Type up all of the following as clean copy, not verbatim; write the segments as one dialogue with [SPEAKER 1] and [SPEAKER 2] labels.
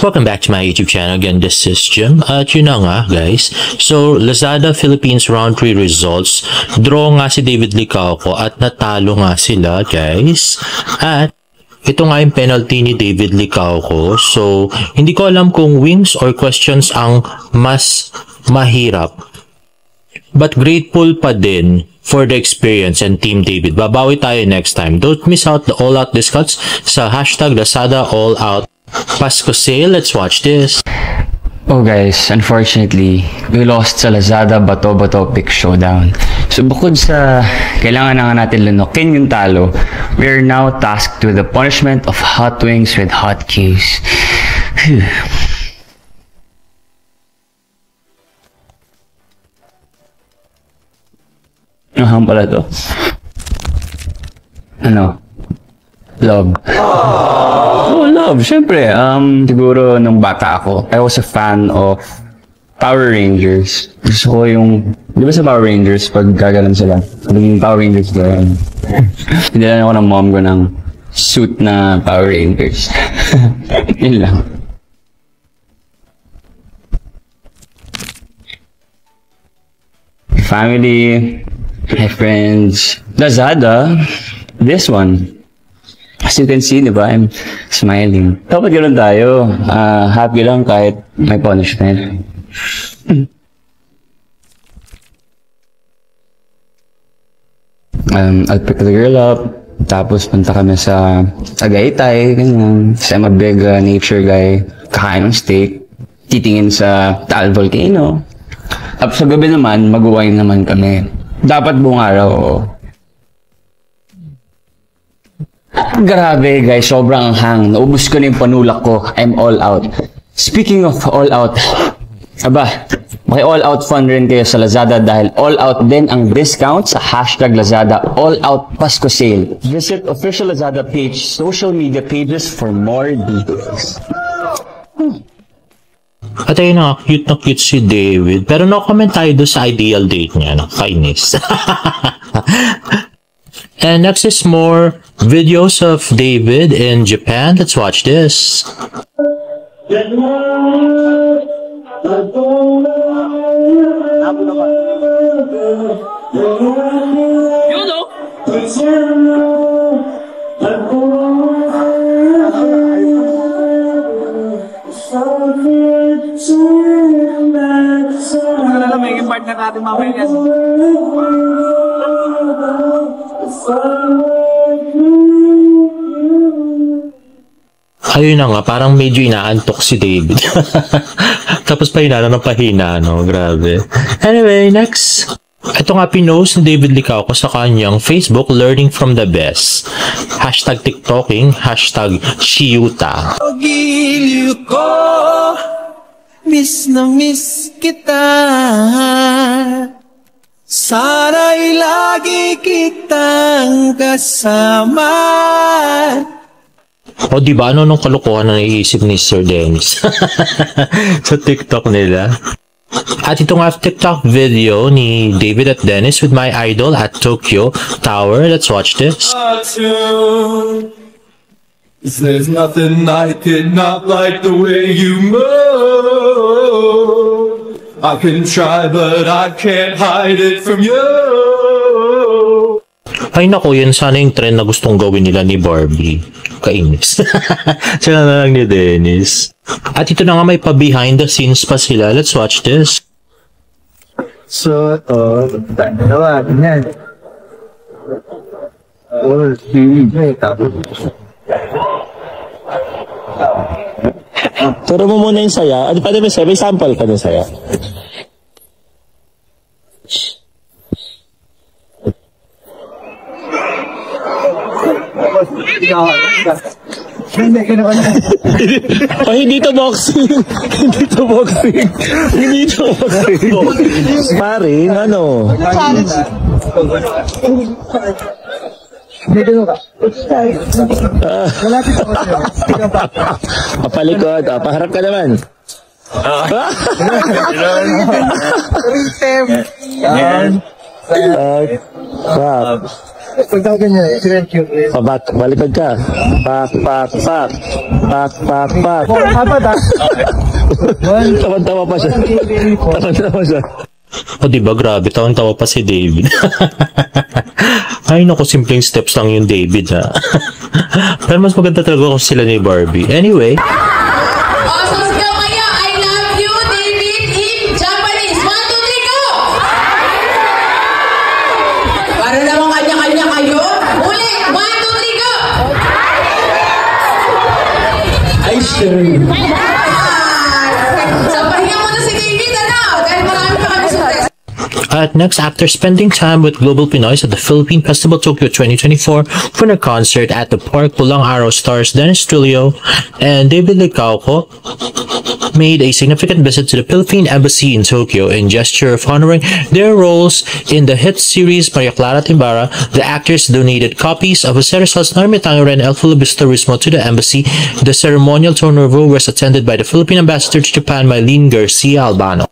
[SPEAKER 1] Welcome back to my YouTube channel. Again, this is Jim. At yun na nga, guys. So, Lazada Philippines round 3 results. Draw nga si David Licauco at natalo nga sila, guys. At ito nga yung penalty ni David Licauco. So, hindi ko alam kung wins or questions ang mas mahirap. But grateful pa din for the experience and Team David. Babawi tayo next time. Don't miss out the all-out discounts sa hashtag Lazada All-Out Pasko Sale. Let's watch this.
[SPEAKER 2] Oh guys, unfortunately, we lost sa Lazada Bato-Bato Pick Showdown. So bukod sa kailangan na nga natin lunokin yung talo, we are now tasked with the punishment of hot wings with hot cues. Aham pala to. Ano? Love. Oh, love. Syempre, siguro nung bata ako, I was a fan of Power Rangers. Gusto ko yung, di ba sa Power Rangers, pag gagalan sila, yung Power Rangers gano'n. Pinilan ako ng mom ko ng suit na Power Rangers. Yun lang. Family, my friends, Lazada, this one. As you can see, di ba, I'm smiling. Dapat gano'n tayo. Happy lang kahit may punishment. I'll pick the girl up. Tapos punta kami sa Tagaytay, ganyan. Kasi I'm a big nature guy. Kakain ng steak. Titingin sa Taal Volcano. Tapos sa gabi naman, mag-wine naman kami. Dapat buong araw, Grabe guys, sobrang hang. Naubos ko na yung panulak ko. I'm all out. Speaking of all out, aba, may all out fun rin kayo sa Lazada dahil all out din ang discount sa hashtag Lazada All Out Pasko Sale. Visit official Lazada page, social media pages for more details.
[SPEAKER 1] At ayun na cute si David. Pero no comment tayo doon sa ideal date niya. Kainis. And next is more videos of David in Japan. Let's watch this. Ayun na nga, parang medyo inaantok si David. Tapos pahina ng pahina, no? Grabe. Anyway, next. Ito nga pinost ni David Licauco sa kanyang Facebook, Learning from the Best. Hashtag TikToking, hashtag Shiyuta.
[SPEAKER 3] Pag-ilyo ko, miss na miss kita. Sana'y lagi kitang kasama.
[SPEAKER 1] O diba ano nung kalokohan na naiisip ni Sir Dennis sa TikTok nila. At ito nga TikTok video ni David at Dennis with my idol at Tokyo Tower. Let's watch this.
[SPEAKER 3] There's nothing I could not like the way you move. I can try but I can't hide it from you.
[SPEAKER 1] Ay nako, yan sana yung trend na gustong gawin nila ni Barbie. Kainis. Sila na lang ni Dennis. At ito na nga may pa-behind the scenes pa sila. Let's watch this.
[SPEAKER 4] So, dalawa, ganyan.
[SPEAKER 1] Turo mo muna yung saya. Ano pa naman saya? May sample ka ng saya. Oh, hindi to boxing. Hindi to boxing. Hindi to boxing. Pare, ano? Papalikod. Paharap ka naman.
[SPEAKER 4] Pag daw ganyan, cute.
[SPEAKER 2] Balikod ka. Pak.
[SPEAKER 4] Apat ah.
[SPEAKER 2] Tawa pa siya.
[SPEAKER 1] O diba, grabe, tawan-tawa pa si David. Ay naku, simpleng steps lang yung David ha. Pero mas maganda talaga kung sila ni Barbie. Anyway.
[SPEAKER 5] Susigaw kayo, I love you, David, in Japanese. 1, 2, 3, go! Para naman kanya-kanya kayo. Ulit, 1, 2, 3, go!
[SPEAKER 3] I sure.
[SPEAKER 5] Sabahin mo na si David, ano? Dahil marami pa kami success.
[SPEAKER 1] At next, after spending time with Global Pinoys at the Philippine Festival Tokyo 2024 for a concert at the park, Pulang Araw stars Dennis Trillo and David Licauco made a significant visit to the Philippine Embassy in Tokyo in gesture of honoring their roles in the hit series Maria Clara Timbara. The actors donated copies of Jose Rizal's Narme Tangere and El Filibusterismo to the embassy. The ceremonial turnover was attended by the Philippine Ambassador to Japan, Mylene Garcia Albano.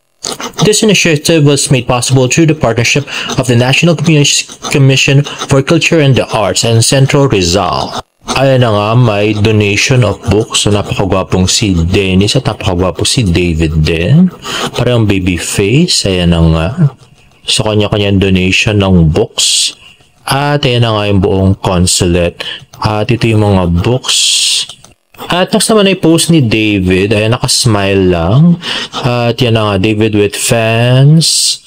[SPEAKER 1] This initiative was made possible through the partnership of the National Commission for Culture and the Arts and Central Rizal. Ayan na nga, may donation of books. So, napakagwapong si Dennis at napakagwapo si David din. Parang baby face. Ayan na nga. So, kanya-kanyang donation ng books. At ayan na nga yung buong consulate. At ito yung mga books. At next naman ay post ni David. Ayan, nakasmile lang. At yan na nga, David with fans.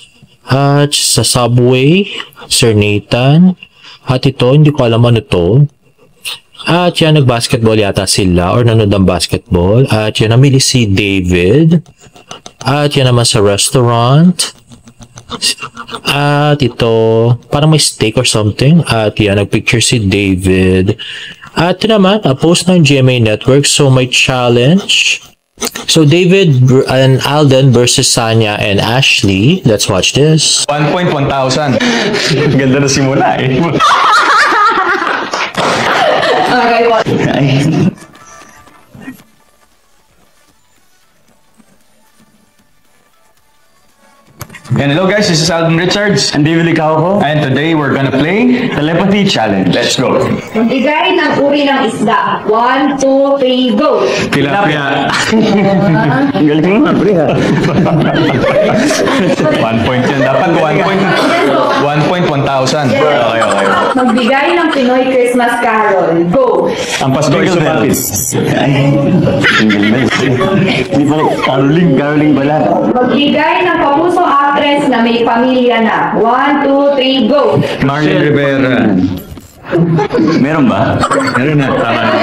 [SPEAKER 1] At sa subway, Sir Nathan. At ito, hindi ko alam ano to. At yan, nag-basketball yata sila or nanood ng basketball. At yan, namili si David. At yan naman sa restaurant. At ito, parang may steak or something. At yan, nagpicture si David. At ito naman, a post ng GMA Network. So, may challenge. So, David and Alden versus Sanya and Ashley. Let's watch this.
[SPEAKER 2] 1,100. Ganda na simula eh. And hello guys, this is Alden Richards and David Licauco, and today we're gonna play Telepathy Challenge. Let's go!
[SPEAKER 6] Magbigay ng uri ng isda. 1, 2, 3, go!
[SPEAKER 2] Tilapia. Ang galing mo nga, pre ha. 1 point yan. Dapat 1,100. Okay.
[SPEAKER 6] Magbigay ng Pinoy Christmas Carol. Go!
[SPEAKER 2] Ang Paskoy Sumapit. Ang galing na. Hindi pala, caroling pala.
[SPEAKER 6] Magbigay ng papusong actress na may pamilya na. 1, 2, 3, go!
[SPEAKER 2] Marlene Rivera. Meron ba? Meron na. Tama na.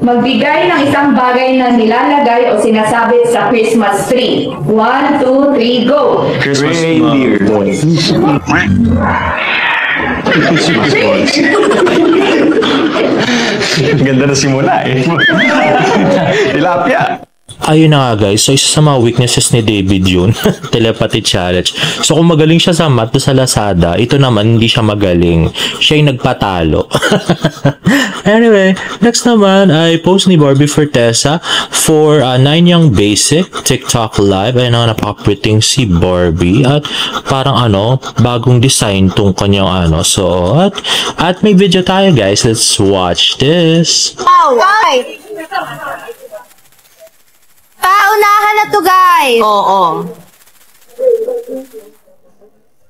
[SPEAKER 6] Magbigay ng isang bagay na nilalagay o sinasabit sa Christmas tree. 1, 2, 3, go!
[SPEAKER 2] Christmas reindeer. Ganda na simula eh. Tilapia.
[SPEAKER 1] Ayun na nga guys, so isa sa mga weaknesses ni David yun, telepathy challenge. So kung magaling siya sa math sa Lazada, ito naman hindi siya magaling. Siya yung nagpatalo. Anyway, next naman ay post ni Barbie Fortesa for 9 Young Basic TikTok Live. Ayun na nga, napaka-pretty si Barbie at parang bagong design tong kanyang So, at may video tayo guys, let's watch this.
[SPEAKER 7] Oh, why? Paunahan na to, guys. Oo.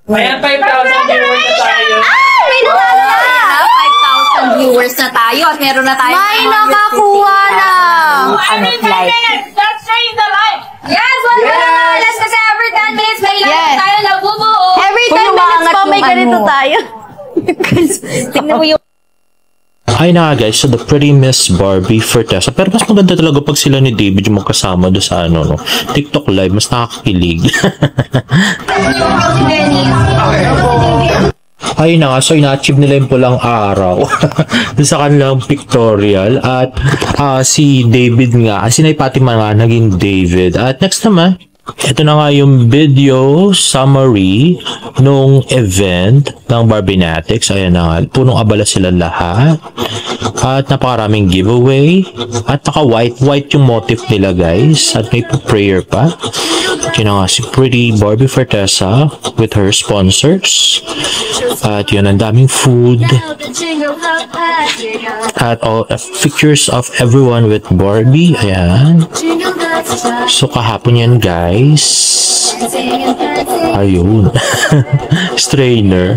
[SPEAKER 8] Ayan, 5,000 viewers na tayo.
[SPEAKER 7] May natalo na.
[SPEAKER 9] 5,000 viewers na tayo at meron na tayo.
[SPEAKER 7] May nakakuha na.
[SPEAKER 9] Like.
[SPEAKER 8] Let's change the life.
[SPEAKER 9] Yes, 1 million. Let's kasi every 10 minutes may live
[SPEAKER 7] Yes.
[SPEAKER 9] tayo na bubuo.
[SPEAKER 7] Every 10 minutes pa may ganito tayo.
[SPEAKER 9] Tingnan mo yung
[SPEAKER 1] Ay na nga guys, so the pretty Miss Barbie Fortesa. Pero mas maganda talaga pag sila ni David yung magkasama doon sa TikTok live, mas nakakakilig. Ay na nga, so ina-achieve nila yung pulang araw doon sa kanilang pictorial. At si David nga, si Nay Fatima nga naging David. At next naman, Ito na nga yung video summary nung event ng Barbinatics. Ayan na nga, punong abala sila lahat. At napakaraming giveaway. At naka-white yung motif nila, guys. At may prayer pa. At yun na nga si Pretty Barbie Fortesa with her sponsors. At yun, ang daming food. At all pictures of everyone with Barbie. Ayan. So, kahapon yan, guys. Ayun. Strainer.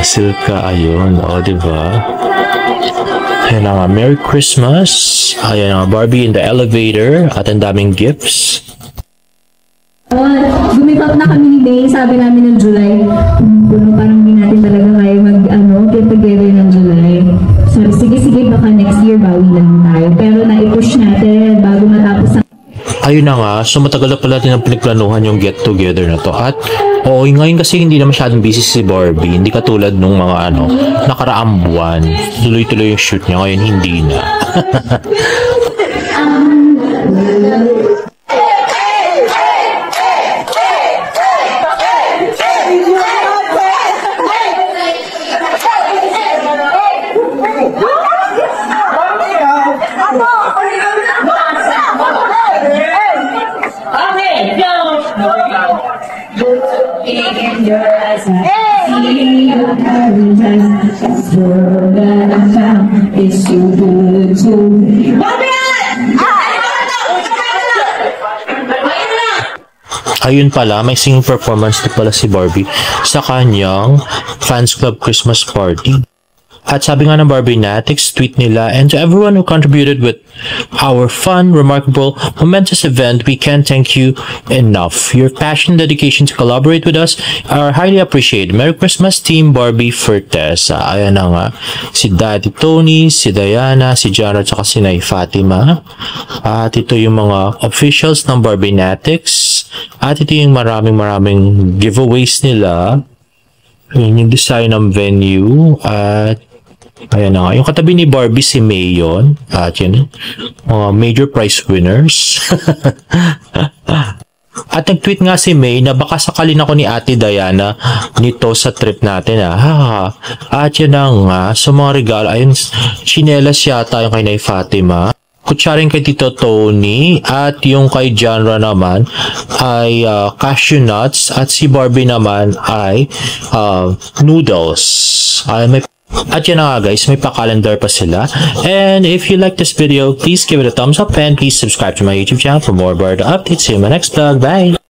[SPEAKER 1] Silka, ayun. O, diba? Ayan na nga, Merry Christmas. Ayan na nga, Barbie in the elevator. At ang daming gifts.
[SPEAKER 6] Gumipap na kami ni May, sabi namin ng July. Parang hindi natin talaga kaya get together ng July. Sabi, sige, baka next year bawi lang tayo. Pero na-push natin bago matapos ang...
[SPEAKER 1] Ayun na nga, so matagal na pala natin ang pinagplanuhan yung get together na to. At ngayon kasi hindi na masyadong busy si Barbie. Hindi katulad nung mga nakaraang buwan. Tuloy-tuloy yung shoot niya, ngayon hindi na. Ayun pala, may singing performance na pala si Barbie sa kanyang fans club Christmas party. At sabi nga ng Barbinatics tweet nila, and to everyone who contributed with our fun, remarkable, momentous event, we can't thank you enough. Your passion and dedication to collaborate with us are highly appreciated. Merry Christmas, Team Barbie Fortesa. Ayan na nga, si Daddy Tony, si Diana, si Jana, at si Nay Fatima. At ito yung mga officials ng Barbinatics. At ito yung maraming giveaways nila. Yun yung design ng venue. At ayan na nga. Yung katabi ni Barbie si May yun. At yun, major prize winners. At nag-tweet nga si May na baka sakalin ako ni Ate Diana nito sa trip natin. At yun na nga. Sa mga regalo, ayun, chinelas yata yung kay Nay Fatima. Kutsarin kay Tito Tony. At yung kay Janra naman ay cashew nuts. At si Barbie naman ay noodles. At yun na nga guys, may pa-calendar pa sila. And if you like this video, please give it a thumbs up and please subscribe to my YouTube channel for more bird updates. See you in my next vlog. Bye!